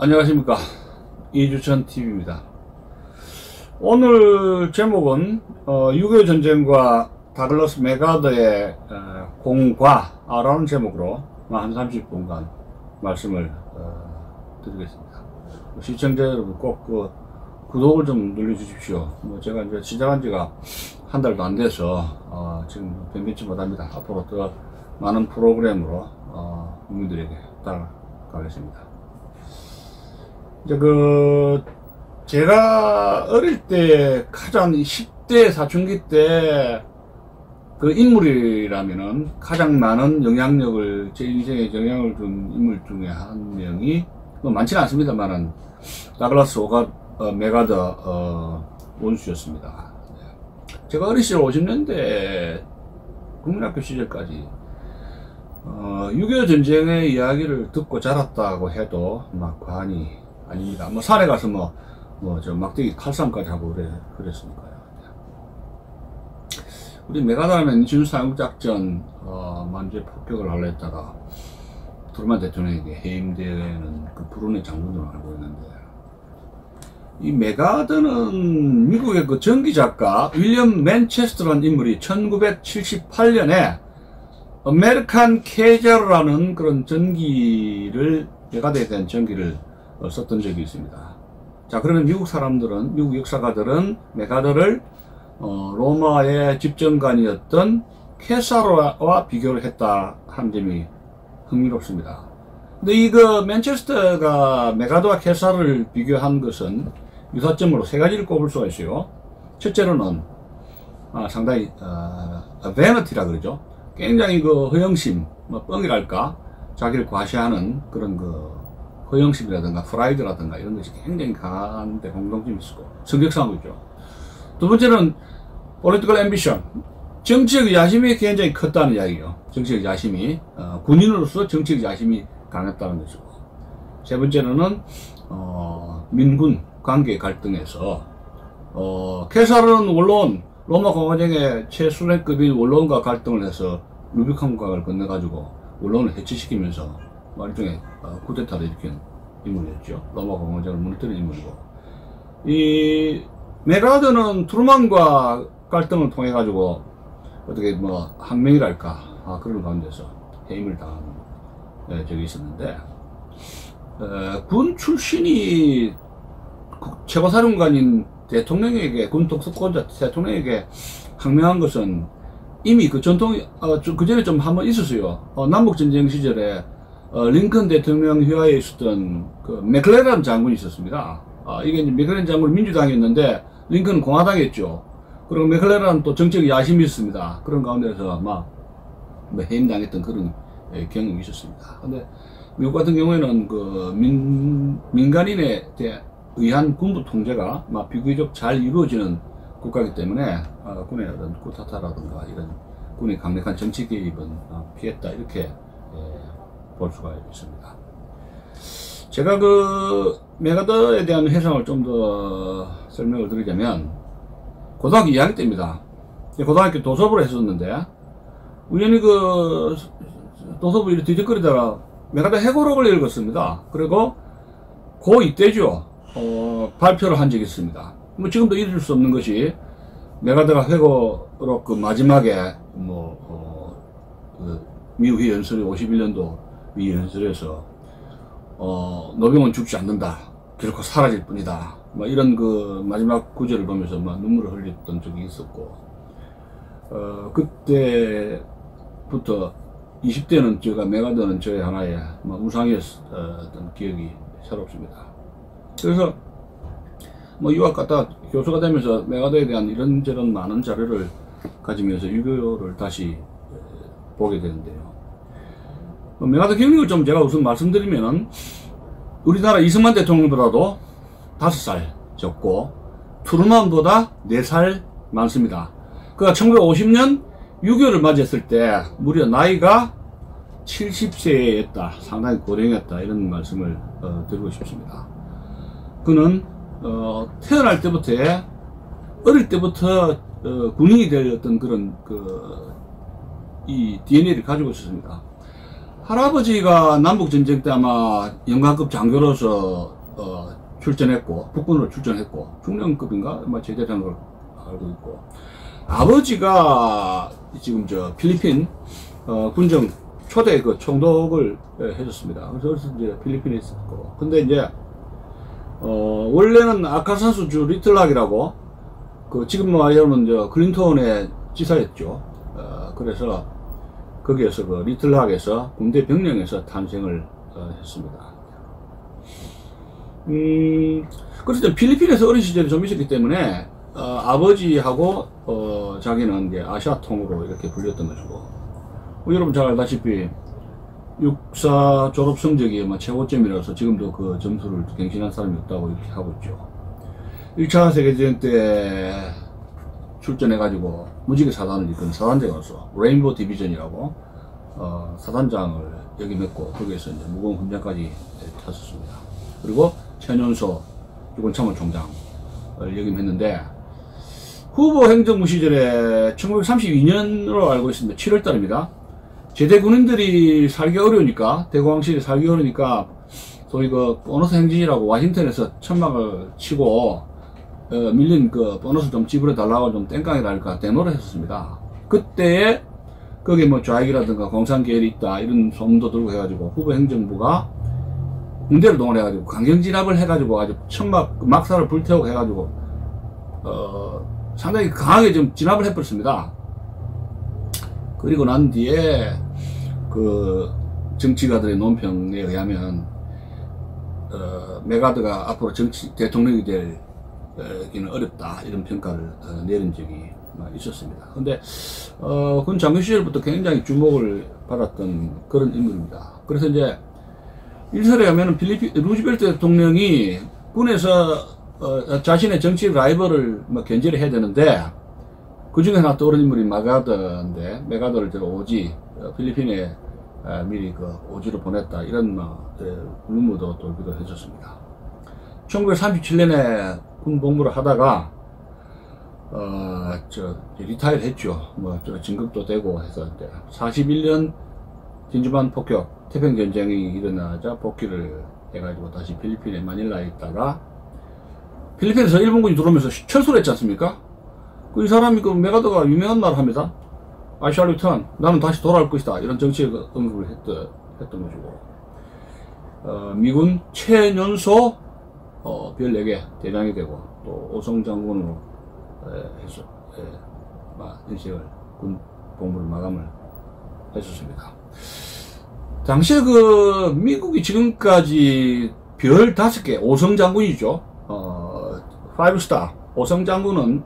안녕하십니까, 이주천TV입니다. 오늘 제목은 6.25 전쟁과 다글러스 맥아더의 공과라는 제목으로 한 30분간 말씀을 드리겠습니다. 시청자 여러분 꼭 구독을 좀 눌러주십시오. 제가 이제 시작한 지가 한 달도 안 돼서 지금 변변치 못합니다. 앞으로 더 많은 프로그램으로 국민들에게 따라가겠습니다. 이제 제가 어릴 때 가장 10대 사춘기 때 그 인물이라면은 가장 많은 영향력을, 제 인생에 영향을 준 인물 중에 한 명이, 많지는 않습니다만은, 다글라스 맥아더 원수였습니다. 제가 어린 시절 50년대 국민학교 시절까지 6.25 전쟁의 이야기를 듣고 자랐다고 해도 막 과언이 아닙니다. 산에 가서 저 막대기 칼싸움까지 하고 그랬으니까요. 우리 메가더라면 진수상륙작전 만주에 폭격을 하려 했다가 트루만 대통령에게 해임되는 그 불운의 장군으로 알고 있는데, 이 메가더는 미국의 그 전기작가 윌리엄 맨체스터라는 인물이 1978년에 아메리칸 캐저라는 그런 전기를, 메가더에 대한 전기를 썼던 적이 있습니다. 자, 그러면 미국 사람들은, 미국 역사가들은 메가더를 로마의 집정관이었던 케사로와 비교를 했다 하는 점이 흥미롭습니다. 근데 맨체스터가 메가더와 케사로를 비교한 것은 유사점으로 세 가지를 꼽을 수가 있어요. 첫째로는 상당히 베너티라 그러죠. 굉장히 허영심, 뻥이랄까, 자기를 과시하는 그런 허영심이라든가 프라이드라든가 이런 것이 굉장히 강한데 공통점이 있고 성격상하고 있죠. 두 번째는 political ambition, 정치적 야심이 굉장히 컸다는 이야기예요. 정치적 야심이, 군인으로서 정치적 야심이 강했다는 것이고, 세 번째로는 민군 관계 갈등에서 케사르는 원로원, 로마 공화정의 최수령급인 원로원과 갈등을 해서 루비콘강을 건너가지고 원로원을 해체시키면서 일종의 쿠데타를 일으킨 인물이었죠. 로마 공화정을 무너뜨린 인물이고, 이 메가더는 트루만과 갈등을 통해 가지고 어떻게 한명이랄까 그런 가운데서 해임을 당한 적이 있었는데, 군 출신이 최고사령관인 대통령에게, 군 독수권자 대통령에게 항명한 것은 이미 그 전통이 그 전에 좀 한번 있었어요. 남북전쟁 시절에 링컨 대통령 휘하에 있었던 맥클레란 장군이 있었습니다. 이게 이제 맥클레란 장군은 민주당이었는데 링컨은 공화당이었죠. 그리고 맥클레란은 또 정치적 야심이 있었습니다. 그런 가운데서 해임당했던 그런 경험이 있었습니다. 근데 미국 같은 경우에는 민간인에 의한 군부 통제가 비교적 잘 이루어지는 국가이기 때문에 군의 어떤 쿠데타라든가 이런 군의 강력한 정치 개입은 피했다, 이렇게 볼 수가 있습니다. 제가 메가더에 대한 해상을 좀 더 설명을 드리자면, 고등학교 2학년 때입니다. 고등학교 도서부를 했었는데, 우연히 도서부 이렇게 뒤적거리다가 메가더 해고록을 읽었습니다. 그리고 고2 때죠. 발표를 한 적이 있습니다. 지금도 잊을 수 없는 것이, 메가더가 해고록 마지막에 미국 연설이 51년도 미 연설에서 노병은 죽지 않는다, 결코 사라질 뿐이다, 이런 마지막 구절을 보면서 눈물을 흘렸던 적이 있었고, 그때부터 20대는 메가더는 저의 하나의 우상이었던 기억이 새롭습니다. 그래서 유학 갔다 교수가 되면서 메가더에 대한 이런저런 많은 자료를 가지면서 6.25를 다시 보게 되는데요. 메가더 경력을 좀 제가 우선 말씀드리면은, 우리나라 이승만 대통령보다도 5살 적고 트루만보다 4살 많습니다. 그가 1950년 6.25를 맞이했을 때 무려 나이가 70세였다, 상당히 고령이었다, 이런 말씀을 드리고 싶습니다. 그는 태어날 때부터, 어릴 때부터 군인이 될 어떤 그런 이 DNA를 가지고 있었습니다. 할아버지가 남북전쟁 때 아마 영관급 장교로서 출전했고, 북군으로 출전했고, 중령급인가? 아마 제대한 걸 알고 있고, 아버지가 지금 필리핀 군정 초대 그 총독을 해줬습니다. 그래서 이제 필리핀에 있었고, 근데 이제 원래는 아카산스주 리틀락이라고, 지금 말하면 클린턴의 지사였죠. 그래서 거기에서 리틀락에서 군대 병령에서 탄생을 했습니다. 그래서 필리핀에서 어린 시절에 좀 있었기 때문에 아버지하고 자기는 이제 아시아통으로 이렇게 불렸던 것이고, 여러분 잘 알다시피 육사 졸업 성적이 최고점이라서 지금도 그 점수를 갱신한 사람이 없다고 이렇게 하고 있죠. 1차 세계대전 때 출전해가지고 무지개 사단을 이끈 사단장으로서 레인보우 디비전이라고 사단장을 역임했고, 거기에서 이제 무거운 훈장까지 탔었습니다. 그리고 최연소 육군참모총장을 역임했는데, 후보 행정부 시절에 1932년으로 알고 있습니다. 7월 달입니다. 제대 군인들이 살기 어려우니까, 대공황실이 살기 어려우니까 소위 보너스 행진이라고 와싱턴에서 천막을 치고 밀린 보너스 좀 지불해 달라고 좀 땡깡이랄까 대노를 했었습니다. 그때에 거기에 좌익이라든가 공산계열이 있다 이런 소문도 들고 해가지고 후보 행정부가 군대를 동원해가지고 강경 진압을 해가지고 아주 천막 막사를 불태우고 해가지고 상당히 강하게 좀 진압을 해버렸습니다. 그리고 난 뒤에 정치가들의 논평에 의하면 메가드가 앞으로 대통령이 되기는 어렵다 이런 평가를 내린 적이 있었습니다. 근데 군 장교 시절부터 굉장히 주목을 받았던 그런 인물입니다. 그래서 이제 일설에 하면은 루즈벨트 대통령이 군에서 자신의 정치 라이벌을 견제를 해야 되는데, 그 중에 하나 떠오른 인물이 메가더인데, 메가더를 오지 필리핀에 미리 오지로 보냈다 이런 루머도 돌기도 했었습니다. 1937년에 군 복무를 하다가 리타이어 했죠. 진급도 되고 해서 41년 진주만 폭격 태평전쟁이 일어나자 복귀를 해가지고 다시 필리핀의 마닐라에 있다가, 필리핀에서 일본군이 들어오면서 철수를 했지 않습니까? 이 사람이 메가더가 유명한 말을 합니다. I shall return. 나는 다시 돌아올 것이다. 이런 정치의 언급을 했던 것이고, 미군 최연소 별 4개 대장이 되고, 또 오성장군으로 해서 인생을 군 복무를 마감을 했었습니다. 당시에 미국이 지금까지 별 5개, 오성장군이죠. 5스타 오성장군은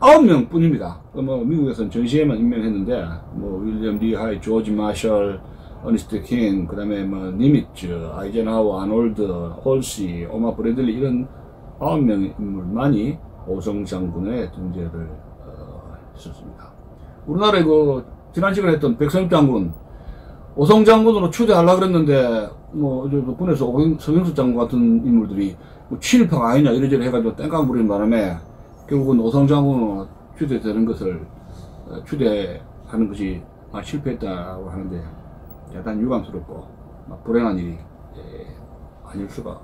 9명 뿐입니다. 미국에서는 전시에만 임명했는데, 윌리엄 리 하이, 조지 마셜, 어니스트 킹, 그 다음에 니미츠, 아이젠하워, 아놀드, 홀시, 오마 브래들리 이런 9명 인물만이 오성장군의 등재를 했었습니다. 우리나라에 지난 시간에 했던 백성엽 장군, 오성장군으로 추대하려고 그랬는데, 군에서 서경수 장군 같은 인물들이 친일파가 아니냐 이래저래 해가지고 땡깡 부리는 바람에 결국은 오성장군으로 추대되는 것을 추대하는 것이 실패했다고 하는데, 대단히 유감스럽고 불행한 일이 아닐 수가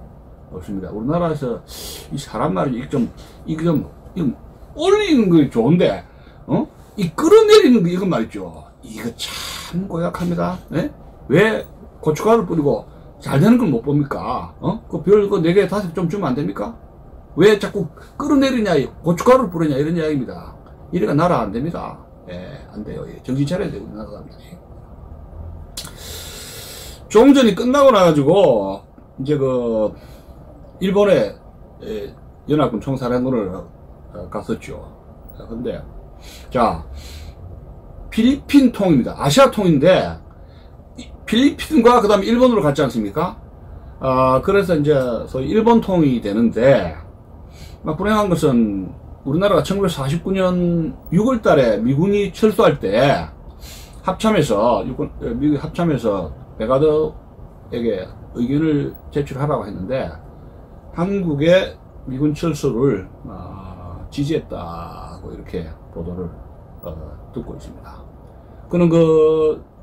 없습니다. 우리나라에서 이 사람 말이 이게 좀 올리는 게 좋은데, 이 끌어내리는 거 이건 말이죠. 이거 참 고약합니다. 예? 왜 고춧가루를 뿌리고 잘 되는 걸 못 봅니까? 그 별 4개, 5개 좀 주면 안 됩니까? 왜 자꾸 끌어내리냐, 고춧가루를 뿌리냐, 이런 이야기입니다. 이래가 나라 안 됩니다. 예, 안 돼요. 정신 차려야 돼요, 우리나라 사람들이. 종전이 끝나고 나가지고, 이제 일본에 연합군 총사령부를 갔었죠. 근데, 자, 필리핀 통입니다. 아시아 통인데, 필리핀과 그 다음에 일본으로 갔지 않습니까? 그래서 이제 소위 일본 통이 되는데, 불행한 것은 우리나라가 1949년 6월 달에 미군이 철수할 때 미국이 합참에서 메가더에게 의견을 제출하라고 했는데, 한국의 미군 철수를 지지했다고 이렇게 보도를 듣고 있습니다. 그는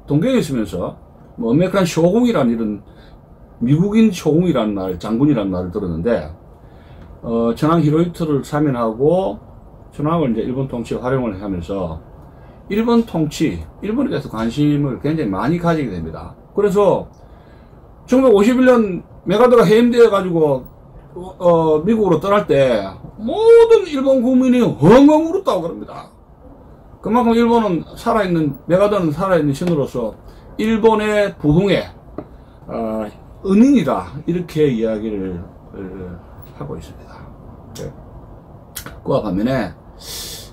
동경에 있으면서 뭐 아메리칸 쇼공이라는 이런 미국인 쇼공이라는 말, 장군이라는 말을 들었는데, 천황 히로히토를 사면하고 천황을 이제 일본 통치에 활용을 하면서 일본 통치, 일본에 대해서 관심을 굉장히 많이 가지게 됩니다. 그래서 1951년 메가더가 해임되어 가지고 미국으로 떠날 때 모든 일본 국민이 엉엉 울었다고 그럽니다. 그만큼 일본은 살아있는, 메가더는 살아있는 신으로서 일본의 부흥의 은인이다, 이렇게 이야기를 하고 있습니다. 그와 반면에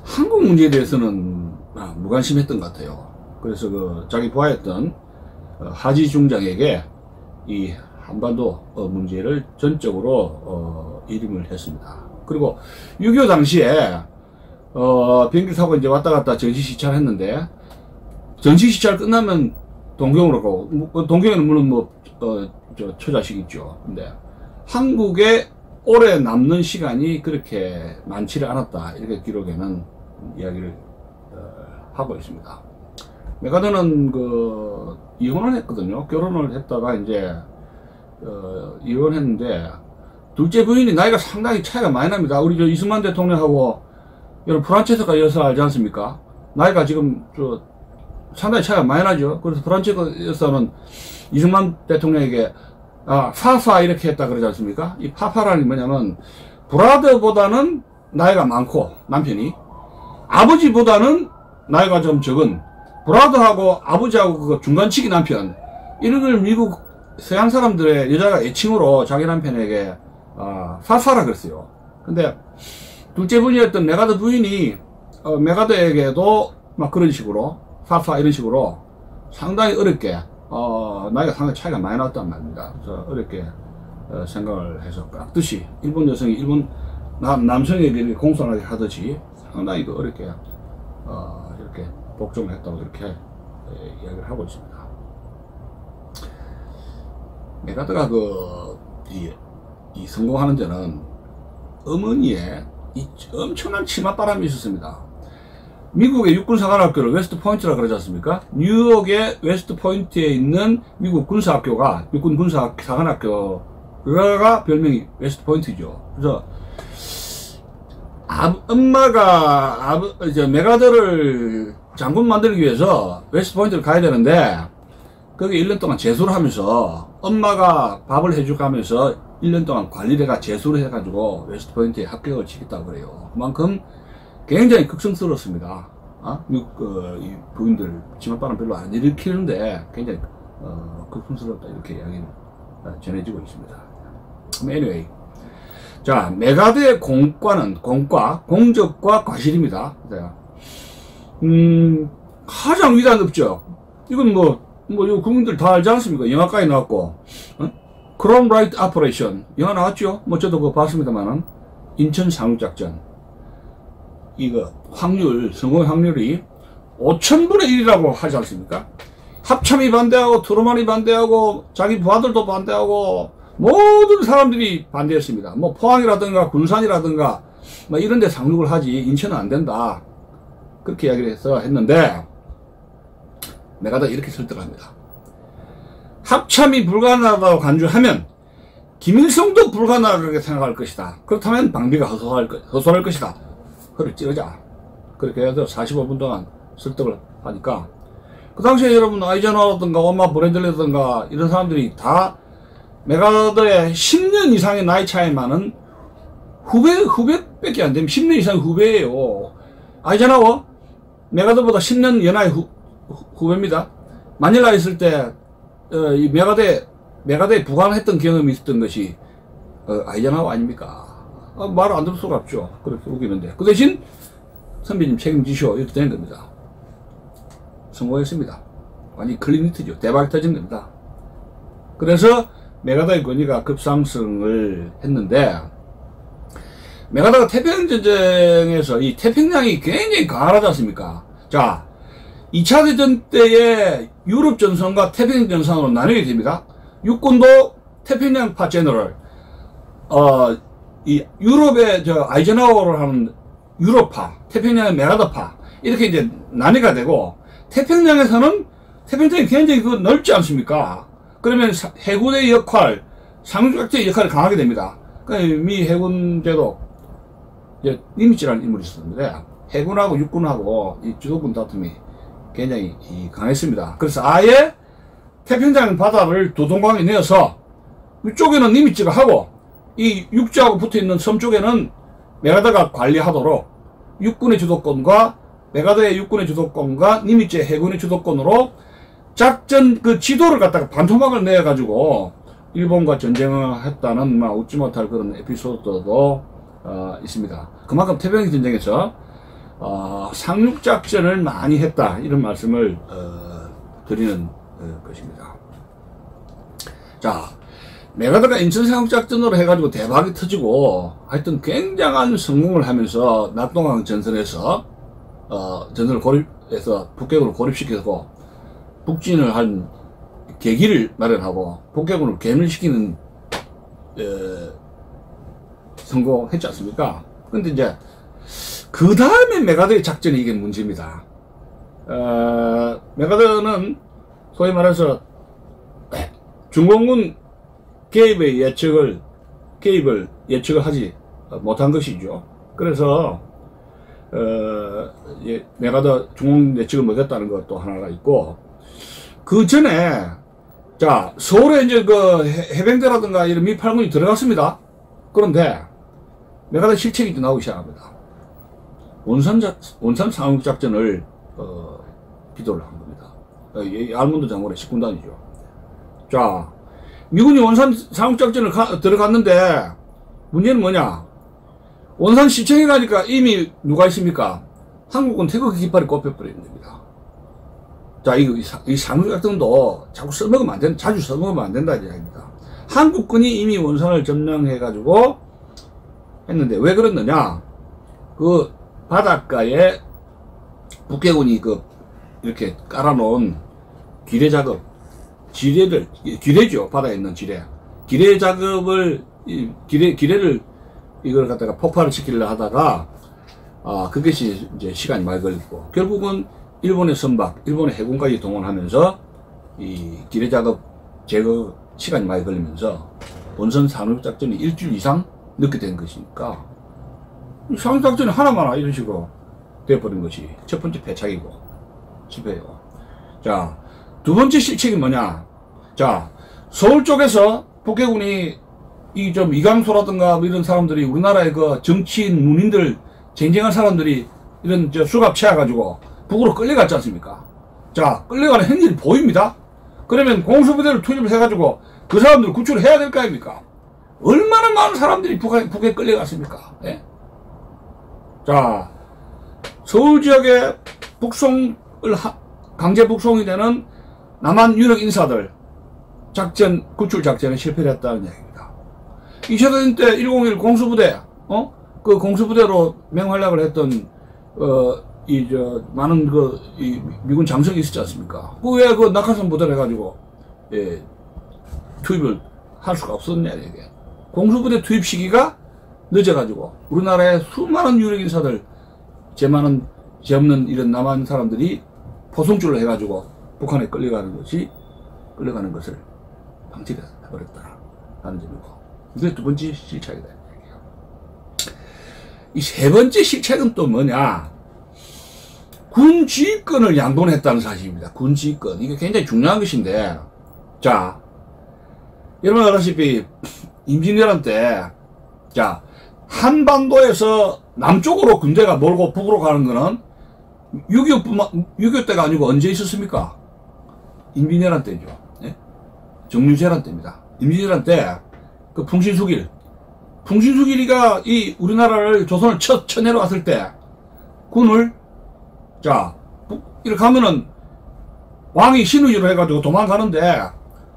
한국 문제에 대해서는 무관심했던 것 같아요. 그래서 자기 부하였던 하지 중장에게 이 한반도 문제를 전적으로 일임을 했습니다. 그리고 6.25 당시에 비행기 타고 이제 왔다 갔다 전시 시찰 했는데, 전시 시찰 끝나면 동경으로 가고, 동경에는 물론 처자식 있죠. 근데 한국에 오래 남는 시간이 그렇게 많지를 않았다, 이렇게 기록에는 이야기를 하고 있습니다. 메가더는 이혼을 했거든요. 결혼을 했다가 이제 이혼했는데, 둘째 부인이 나이가 상당히 차이가 많이 납니다. 우리 이승만 대통령하고 여러분 프란체스카 여사 알지 않습니까? 나이가 지금 상당히 차이가 많이 나죠. 그래서 프란체스카 여사는 이승만 대통령에게 파파 이렇게 했다 그러지 않습니까? 이 파파라는 게 뭐냐면, 브라더보다는 나이가 많고 남편이, 아버지보다는 나이가 좀 적은 브라더하고 아버지하고 그거 중간치기 남편, 이런 걸 미국 서양 사람들의 여자가 애칭으로 자기 남편에게 파파라 그랬어요. 근데 둘째 분이었던 메가더 부인이 메가더에게도 막 그런 식으로 파파 이런 식으로 상당히 어렵게 나이가 상당히 차이가 많이 났단 말입니다. 그래서 어렵게 생각을 해서 깍듯이 일본 여성이 일본 남성에게 공손하게 하듯이 상당히 어렵게 이렇게 복종을 했다고 이렇게 이야기를 하고 있습니다. 메가더가 이 성공하는 데는 어머니의 이 엄청난 치맛바람이 있었습니다. 미국의 육군사관학교를 웨스트 포인트라 그러지 않습니까? 뉴욕의 웨스트 포인트에 있는 미국 군사학교가 육군 군사사관학교가 별명이 웨스트 포인트죠. 그래서 엄마가 메가더를 장군 만들기 위해서 웨스트 포인트를 가야 되는데, 거기 1년 동안 재수를 하면서 엄마가 밥을 해주고 하면서 1년 동안 관리대가 재수를 해가지고 웨스트 포인트에 합격을 시켰다고 그래요. 그만큼 굉장히 극성스러웠습니다. 이 부인들 치맛바람 별로 안 일으키는데 굉장히 극성스럽다, 이렇게 이야기는 전해지고 있습니다. anyway, 자, 메가더의 공과 공적과 과실입니다. 가장 위대한 업적, 이건 이거 국민들 다 알지 않습니까? 영화과에 나왔고, 크롬 라이트 오퍼레이션 영화 나왔죠? 저도 그거 봤습니다만은, 인천 상륙작전, 이거 성공 확률이 5000분의 1이라고 하지 않습니까? 합참이 반대하고 트루만이 반대하고 자기 부하들도 반대하고 모든 사람들이 반대했습니다. 포항이라든가 군산이라든가 이런 데 상륙을 하지 인천은 안 된다, 그렇게 이야기를 했는데, 메가더 이렇게 설득합니다. 합참이 불가능하다고 간주하면 김일성도 불가능하게 생각할 것이다. 그렇다면 방비가 허술할 것이다. 그를 찌르자. 그렇게 해서 45분 동안 설득을 하니까, 그 당시에 여러분 아이젠하워라든가 오마 브래들리라든가 이런 사람들이 다 메가더의 10년 이상의 나이 차이 많은 후배밖에 안 되면 10년 이상 후배예요. 아이젠하워 메가더보다 10년 연하의 후배입니다. 마닐라에 있을 때 이 메가더에 부관했던 경험이 있었던 것이 아이젠하워 아닙니까? 말을 안 들을 수가 없죠. 그렇게 우기는데, 그 대신 선배님 책임지시오, 이렇게 된 겁니다. 성공했습니다. 완전히 클리니트죠. 대박이 터진 겁니다. 그래서 메가더의 권위가 급상승을 했는데, 메가더가 태평양전쟁에서 이 태평양이 굉장히 강하지 않습니까? 자, 2차 대전 때의 유럽 전선과 태평양 전선으로 나뉘게 됩니다. 육군도 태평양파 제너럴, 이 유럽의 아이젠하워를 하는 유럽파, 태평양의 메가더파, 이렇게 이제 나뉘가 되고, 태평양에서는 태평양이 굉장히 그 넓지 않습니까? 그러면 해군의 역할, 상륙작전의 역할이 강하게 됩니다. 그러니까 미 해군제도 니미츠라는 인물이 있었는데 해군하고 육군하고 이 주도권 다툼이 굉장히 강했습니다. 그래서 아예 태평양 바다를 두 동강에 내어서 위쪽에는 니미츠가 하고 이 육지하고 붙어있는 섬 쪽에는 메가더가 관리하도록 육군의 주도권과 메가더의 육군의 주도권과 니미츠의 해군의 주도권으로 작전 그 지도를 갖다가 반토막을 내가지고 일본과 전쟁을 했다는 웃지 못할 그런 에피소드도 있습니다. 그만큼 태평양 전쟁에서 상륙작전을 많이 했다 이런 말씀을 드리는 것입니다. 자, 메가더가 인천 상륙작전으로 해가지고 대박이 터지고 하여튼 굉장한 성공을 하면서 낙동강 전선에서 전선을 고립해서 북격으로 고립시키고 북진을 한 계기를 마련하고 북격으로 괴멸시키는 성공했지 않습니까? 근데 이제 그 다음에 메가더의 작전이 이게 문제입니다. 메가더는 소위 말해서 중공군 개입을 예측을 하지 못한 것이죠. 그래서 메가더 중공 예측을 못했다는 것도 하나가 있고, 그 전에 자 서울에 이제 그 해병대라든가 이런 미 8군이 들어갔습니다. 그런데 메가더 실책이 나오기 시작합니다. 원산 상륙작전을 기도를 한 겁니다. 알몬드 장군의 10군단이죠. 자, 미군이 원산 상륙작전을 들어갔는데 문제는 뭐냐? 원산 시청에 가니까 이미 누가 있습니까? 한국은 태극기 깃발이 꼽혀버리는 겁니다. 자, 이 상륙작전도 자꾸 써먹으면 안 된다, 자주 써먹으면 안 된다, 이야기입니다. 한국군이 이미 원산을 점령해가지고 했는데 왜 그랬느냐? 그 바닷가에 북해군이 이렇게 깔아놓은 기뢰 작업, 기뢰죠. 바다에 있는 기뢰 작업을, 기뢰를 이걸 갖다가 폭발을 시키려 하다가, 그것이 이제 시간이 많이 걸리고, 결국은 일본의 선박, 일본의 해군까지 동원하면서 이 기뢰 작업 제거 시간이 많이 걸리면서 본선 상륙작전이 일주일 이상 늦게 된 것이니까, 상륙작전이 하나마나 이런 식으로 되어버린 것이 첫 번째 패착이고, 실패예요. 자, 두 번째 실책이 뭐냐? 자, 서울 쪽에서 북해군이 이강소라든가 이런 사람들이 우리나라의 그 정치인, 문인들, 쟁쟁한 사람들이 이런 수갑 채워가지고 북으로 끌려갔지 않습니까? 자, 끌려가는 행진이 보입니다? 그러면 공수부대를 투입을 해가지고 그 사람들을 구출을 해야 될 거 아닙니까? 얼마나 많은 사람들이 북에 끌려갔습니까? 예? 자, 서울 지역에 강제 북송이 되는 남한 유력 인사들 구출 작전에 실패를 했다는 얘기입니다. 이세돌 때 101 공수부대, 그 공수부대로 맹활약을 했던, 많은 미군 장성이 있었지 않습니까? 왜 낙하산 부대를 해가지고, 투입을 할 수가 없었냐, 이게. 공수부대 투입 시기가 늦어가지고, 우리나라의 수많은 유력 인사들, 죄 없는 이런 남한 사람들이 포송줄을 해가지고 북한에 끌려가는 것을 방치해버렸다라는 점이고, 이게 두 번째 실책이다. 이 세 번째 실책은 또 뭐냐? 군 지휘권을 양도했다는 사실입니다. 군 지휘권. 이게 굉장히 중요한 것인데, 자, 여러분 알다시피, 임진왜란 때, 자, 한반도에서 남쪽으로 군대가 몰고 북으로 가는 거는 6.25 때가 아니고 언제 있었습니까? 임진왜란 때죠. 예? 정유재란 때입니다. 임진왜란 때, 그 풍신수길이가 이 우리나라를, 조선을 쳐내려왔을 때, 군을, 자, 이렇게 하면은, 왕이 신의주로 해가지고 도망가는데,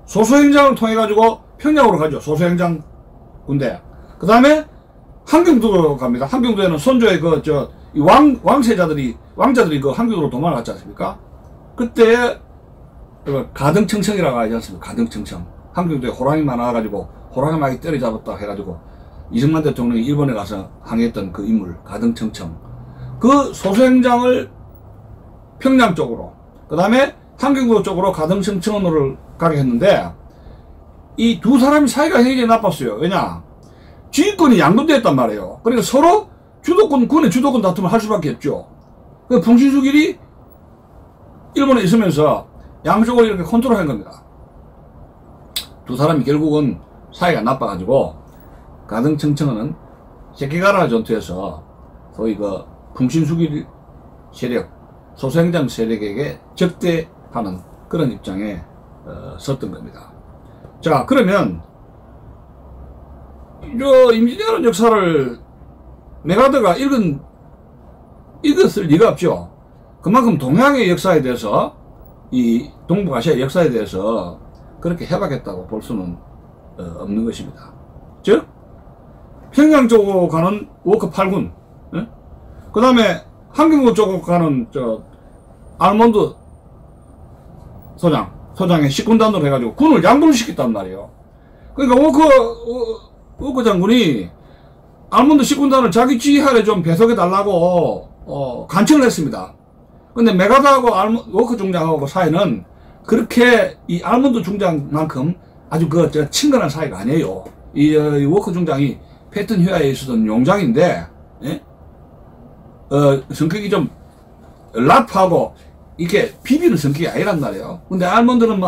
소수행장을 통해가지고 평양으로 가죠. 소수행장 군대. 그 다음에 함경도로 갑니다. 함경도에는 선조의 왕자들이 함경도로 도망갔지 않습니까? 그때, 가등청청이라고 하지 않습니까? 가등청청. 함경도에 호랑이 많아가지고, 호랑이 많이 때려잡았다 해가지고, 이승만 대통령이 일본에 가서 항해했던 그 인물, 가등청청. 그 소수행장을 평양 쪽으로, 그 다음에 함경도 쪽으로 가등청천으로 가게 했는데 이 두 사람이 사이가 굉장히 나빴어요. 왜냐? 지휘권이 양분됐단 말이에요. 그러니까 서로 군의 주도권 다툼을 할 수밖에 없죠. 그 풍신수길이 일본에 있으면서 양쪽을 이렇게 컨트롤한 겁니다. 두 사람이 결국은 사이가 나빠가지고 가등청천은 세키가라 전투에서 소위 그 풍신수길 세력, 소수행장 세력에게 적대하는 그런 입장에 섰던 겁니다. 자, 그러면 임진왜란 역사를 메가더가 읽었을 리가 없죠. 그만큼 동양의 역사에 대해서, 이 동북아시아의 역사에 대해서 그렇게 해박했다고 볼 수는 없는 것입니다. 즉 평양 쪽으로 가는 워커 8군, 그 다음에 함경도 쪽으로 가는 알몬드 소장의 10군단으로 해가지고 군을 양분시켰단 말이에요. 그러니까 워커 장군이 알몬드 10군단을 자기 지휘하에 좀 배속해달라고 간청을 했습니다. 근데 메가더하고 워커 중장하고 사이는 그렇게 이 알몬드 중장만큼 아주 친근한 사이가 아니에요. 이 워커 중장이 패턴 휘하에 있었던 용장인데, 예? 성격이 좀 라프하고 이렇게 비비는 성격이 아니란 말이에요. 근데 알몬드는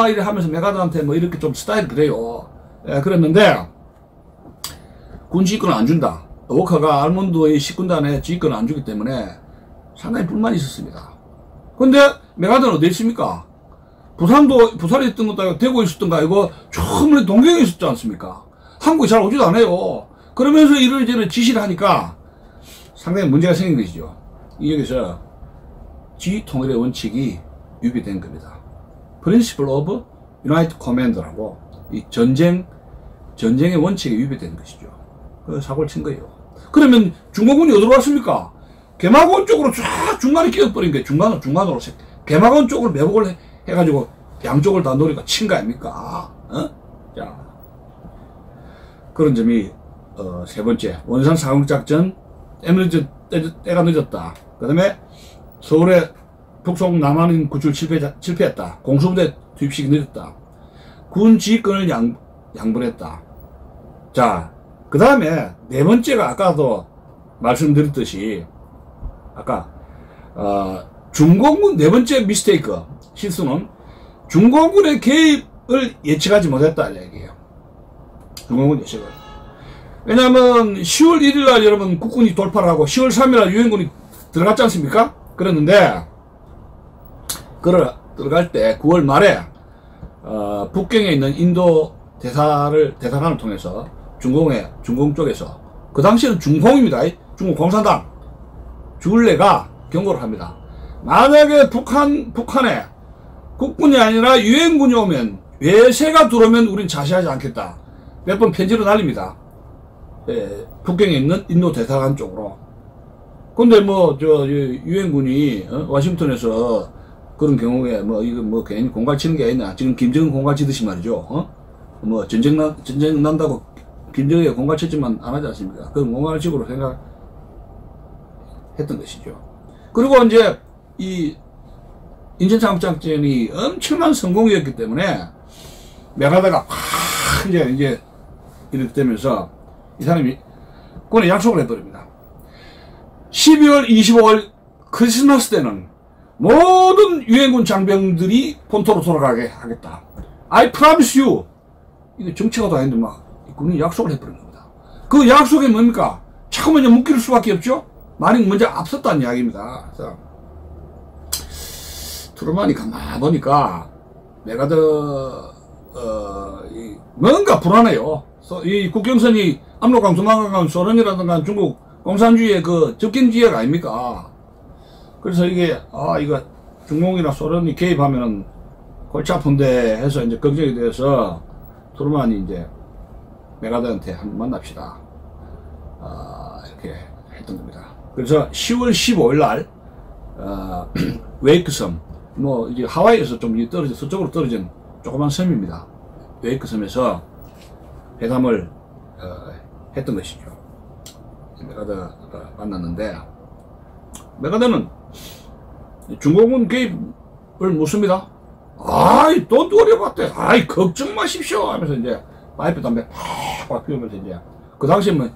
이래 하면서 메가더한테 이렇게 좀 스타일 그래요. 예, 그랬는데 군 지휘권을 안 준다. 워커가 알몬드의 10군단에 지휘권을 안 주기 때문에 상당히 불만이 있었습니다. 근데 메가더는 어디 있습니까? 부산에 있던 것도 아니고 대구에 있었던 거 아니고 처음에 동경에 있었지 않습니까? 한국에 잘 오지도 않아요. 그러면서 이런저런 지시를 하니까 상당히 문제가 생긴 것이죠. 여기서 지휘 통일의 원칙이 위배된 겁니다. Principle of United Command라고 이 전쟁의 원칙이 위배된 것이죠. 그 사고를 친 거예요. 그러면 중공군이 어디로 왔습니까? 개마고원 쪽으로 쫙 중간에 끼어버린 거예요. 중간으로 개마고원 쪽을 매복을 해가지고 양쪽을 다 노리고 친 거 아닙니까? 자, 그런 점이 세 번째, 원산 사국작전 때가 늦었다. 그 다음에 서울의 북송 남한인 구출 실패했다. 공수부대 투입시기 늦었다. 군 지휘권을 양분했다. 자, 그 다음에 네 번째가 아까도 말씀드렸듯이 중공군 네 번째 미스테이크, 실수는 중공군의 개입을 예측하지 못했다 이 얘기예요. 중공군 예측을. 왜냐하면 10월 1일 날 여러분 국군이 돌파를 하고 10월 3일 날 유엔군이 들어갔지 않습니까? 그랬는데 들어갈 때 9월 말에 북경에 있는 인도 대사관을 통해서 중공 쪽에서, 그 당시에는 중공입니다. 중국 공산당 주울레가 경고를 합니다. 만약에 북한에 국군이 아니라 유엔군이 오면, 외세가 들어오면 우린 자시하지 않겠다. 몇 번 편지로 날립니다. 예, 북경에 있는 인도 대사관 쪽으로. 근데 유엔군이 워싱턴에서 그런 경우에 이거 괜히 공갈 치는 게 아니냐. 지금 김정은 공갈 치듯이 말이죠. 전쟁 난다고 김정은이 공갈 쳤지만 안 하지 않습니까? 그런 공갈식으로 생각했던 것이죠. 그리고 이제 이 인천창업작전이 엄청난 성공이었기 때문에 메가더가 이제 이렇게 되면서 이 사람이 군에 약속을 해버립니다. 12월 25일 크리스마스 때는 모든 유엔군 장병들이 본토로 돌아가게 하겠다. I promise you. 이게 정치가도 아닌데 군이 약속을 해버린 겁니다. 그 약속이 뭡니까? 자꾸만 이제 묶일 수밖에 없죠? 많이 먼저 앞섰다는 이야기입니다. 그래서 트루만이 가만히 보니까 메가더 뭔가 불안해요. 이 국경선이 압록강, 두만강, 소련이라든가 중국 공산주의의 그 접경지역 아닙니까? 그래서 이게 이거 중공이나 소련이 개입하면은 골치 아픈데 해서 이제 걱정이 돼서 트루만이 이제 메가더한테 한번 만납시다. 이렇게 했던 겁니다. 그래서 10월 15일 날 웨이크섬, 이제 하와이에서 좀 서쪽으로 떨어진 조그만 섬입니다. 웨이크섬에서 회담을 했던 것이죠. 메가더가 만났는데, 메가더는 중공군 개입을 묻습니다. 아이, don't worry about that. 아이, 걱정 마십시오. 하면서 이제 파이프 담배 팍팍 피우면서 이제 그 당시에 뭐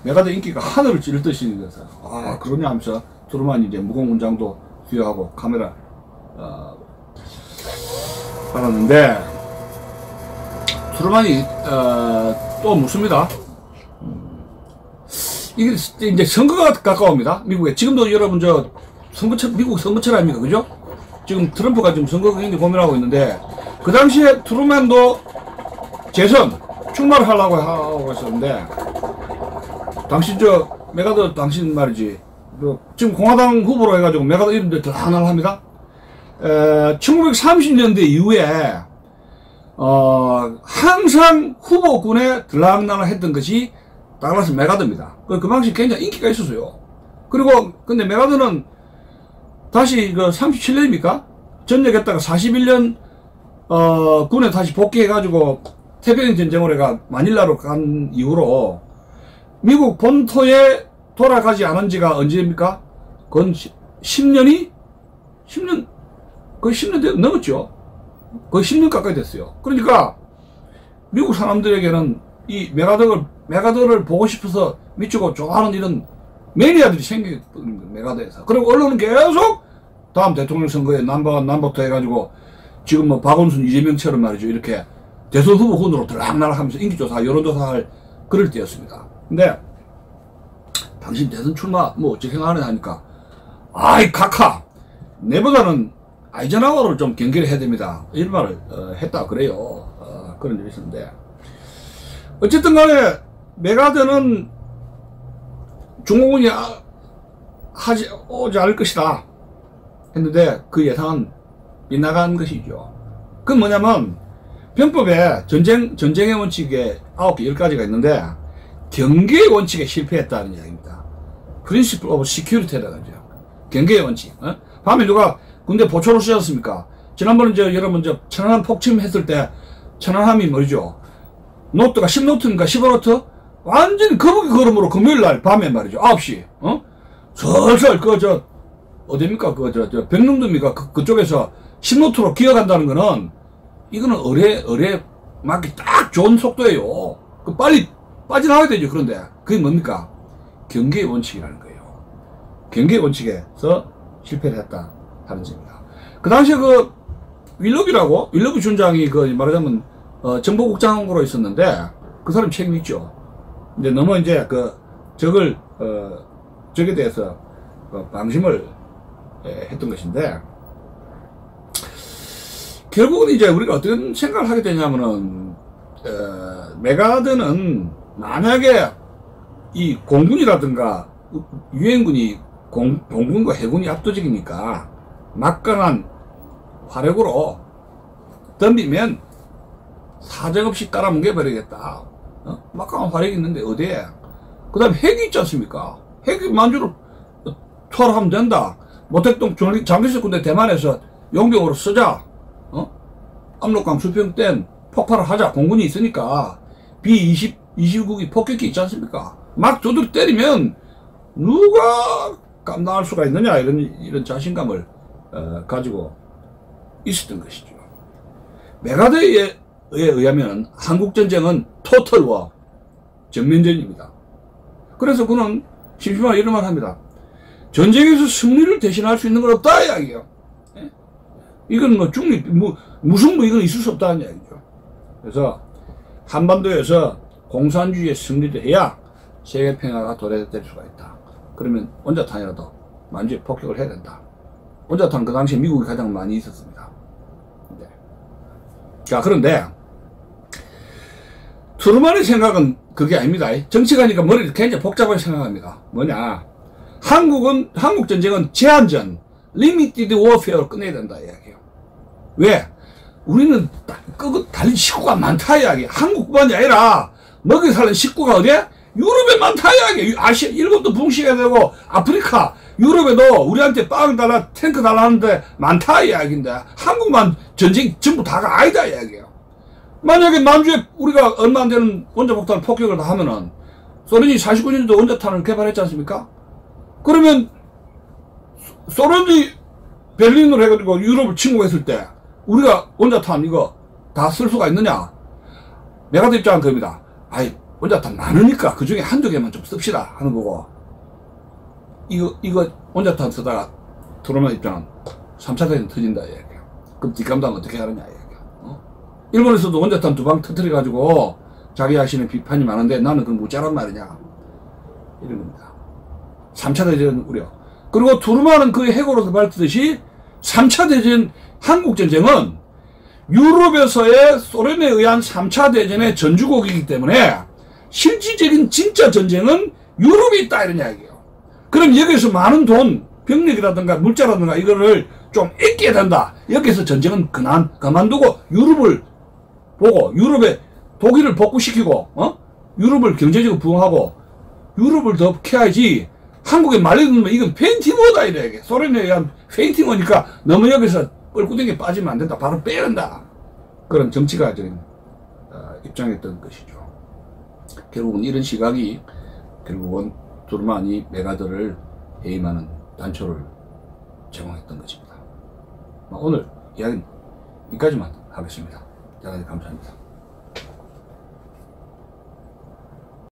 메가더 인기가 하늘을 찌를 듯이 그래서 아, 그러냐 하면서 트루만이 이제 무거운 문장도 수여하고 카메라 받았는데 트루만이 또 묻습니다. 이게 이제 선거가 가까웁니다. 미국에 지금도 여러분 저 선거철 미국 선거철 아닙니까, 그죠? 지금 트럼프가 지금 선거 굉장히 고민하고 있는데 그 당시에 트루만도 재선 출마를 하려고 하고 있었는데 당시 저 메가더 당신 말이지 지금 공화당 후보로 해가지고 메가더 이름들 들락날락합니다. 1930년대 이후에 항상 후보군에 들락날락했던 것이 달라스 메가더입니다. 그 당시 굉장히 인기가 있었어요. 그리고 근데 메가더는 다시 그 37년입니까? 전역했다가 41년 군에 다시 복귀해가지고 태평양 전쟁을 해가 마닐라로 간 이후로 미국 본토에 돌아가지 않은 지가 언제입니까? 그건 10년이? 10년, 거의 10년 넘었죠. 거의 10년 가까이 됐어요. 그러니까 미국 사람들에게는 이 메가더를 보고 싶어서 미치고 좋아하는 이런 매니아들이 생긴 메가더에서. 그리고 언론은 계속 다음 대통령 선거에 남바원 남북도 해가지고 지금 뭐 박원순 이재명처럼 말이죠. 이렇게 대선 후보 군으로 들락날락 하면서 인기조사, 여론조사할 그럴 때였습니다. 근데 당신 대선 출마 뭐 어찌 생각하느냐 하니까 아이 카카 내보다는 아이젠하워를 좀 경계를 해야 됩니다. 이런 말을 했다 그래요. 그런 일이 있었는데 어쨌든 간에 메가더는 중공군이 오지 않을 것이다 했는데 그 예상은 빗나간 것이죠. 그건 뭐냐면 병법에 전쟁의 원칙에 9개 10가지가 있는데 경계의 원칙에 실패했다는 이야기입니다. Principle of Security라고 하죠. 경계의 원칙. 밤에 누가 군대 보초를 쓰셨습니까? 지난번에 여러분 천안함 폭침했을 때 천안함이 뭐죠? 노트가 10노트인가 15노트? 완전히 거북이 걸음으로 금요일날 밤에 말이죠. 9시. 슬슬 어딥니까? 백릉도입니까? 그쪽에서 10노트로 기어간다는 거는 이거는 의뢰 맞기 딱 좋은 속도예요. 빨리 빠져나와야 되죠. 그런데 그게 뭡니까? 경계의 원칙이라는 거예요. 경계의 원칙에서 실패를 했다 하는 점입니다. 그 당시에 윌러비 준장이 말하자면 정보국장으로 있었는데 그 사람 책임 있죠. 이제 너무 이제 적에 대해서 방심을 했던 것인데 결국은 이제 우리가 어떤 생각을 하게 되냐면은 메가더는 만약에 이 공군이라든가 유엔군이 공군과 해군이 압도적이니까 막강한 화력으로 덤비면 사정없이 깔아뭉개버리겠다. 막강한 화력이 있는데 어디에? 그 다음에 핵이 있지 않습니까? 핵이 만주로 투하하면 된다. 모택동 장기석 군대 대만에서 용병으로 쓰자. 압록강 수평 땐 폭발을 하자. 공군이 있으니까 B-29기 폭격기 있지 않습니까? 막 두드려 때리면 누가 감당할 수가 있느냐 이런 자신감을 가지고 있었던 것이죠. 메가더에 의하면 한국전쟁은 토털 워 전면전입니다. 그래서 그는 심심하게 이런 말 합니다. 전쟁에서 승리를 대신할 수 있는 건 없다 이야기예요. 이건 뭐 중립 무승부 이건 있을 수 없다는 이야기죠. 그래서 한반도에서 공산주의의 승리를 해야 세계 평화가 도래될 수가 있다. 그러면 원자탄이라도 만주에 폭격을 해야 된다. 원자탄 그 당시에 미국이 가장 많이 있었습니다. 네. 자, 그런데 트루만의 생각은 그게 아닙니다. 정치가니까 머리를 굉장히 복잡하게 생각합니다. 뭐냐? 한국 전쟁은 제한전, 리미티드 워페어로 끝내야 된다 이야기예요. 왜? 우리는 달린 식구가 많다 이야기. 한국뿐만이 아니라 먹이 사는 식구가 어디야? 유럽에 많다 이야기. 아시아 일본도 붕괴가 되고 아프리카 유럽에도 우리한테 빵 달라 탱크 달라 하는데 많다 이야기인데 한국만 전쟁 전부 다가 아니다 이야기예요. 만약에 만주에 우리가 얼마 안 되는 원자폭탄 폭격을 다 하면은 소련이 49년도 원자탄을 개발했지 않습니까? 그러면 소련이 베를린으로 해가지고 유럽을 침공했을 때 우리가 원자탄 이거 다 쓸 수가 있느냐? 메가더 입장은 그겁니다. 아이, 원자탄 많으니까 그 중에 한두 개만 좀 씁시다 하는 거고, 이거 원자탄 쓰다가 트루먼 입장은 3차 대전 터진다 이야기야. 그럼 뒷감당 어떻게 하느냐 이야기야. 일본에서도 원자탄 2방 터뜨려가지고 자기 자신의 비판이 많은데 나는 그건 무짜란 말이냐 이런 겁니다. 3차 대전 우려. 그리고 트루먼은 그 해고로서 밝히듯이 3차 대전 한국전쟁은 유럽에서의 소련에 의한 3차 대전의 전주곡이기 때문에 실질적인 진짜 전쟁은 유럽에 있다 이런 이야기예요. 그럼 여기서 많은 돈, 병력이라든가 물자라든가 이거를 좀 아껴야 된다. 여기서 전쟁은 그만두고 유럽을 보고 유럽에 독일을 복구시키고 유럽을 경제적으로 부흥하고 유럽을 더 캐야지 한국에 말려들면 이건 페인팅워다 이래. 소련에 의한 페인팅워니까 너무 여기서 뻘구덩이에 빠지면 안 된다. 바로 빼야 된다. 그런 정치가적인 입장이었던 것이죠. 결국은 이런 시각이 결국은 트루먼이 메가더를 해임하는 단초를 제공했던 것입니다. 오늘 이야기는 여기까지만 하겠습니다. 대단히 감사합니다.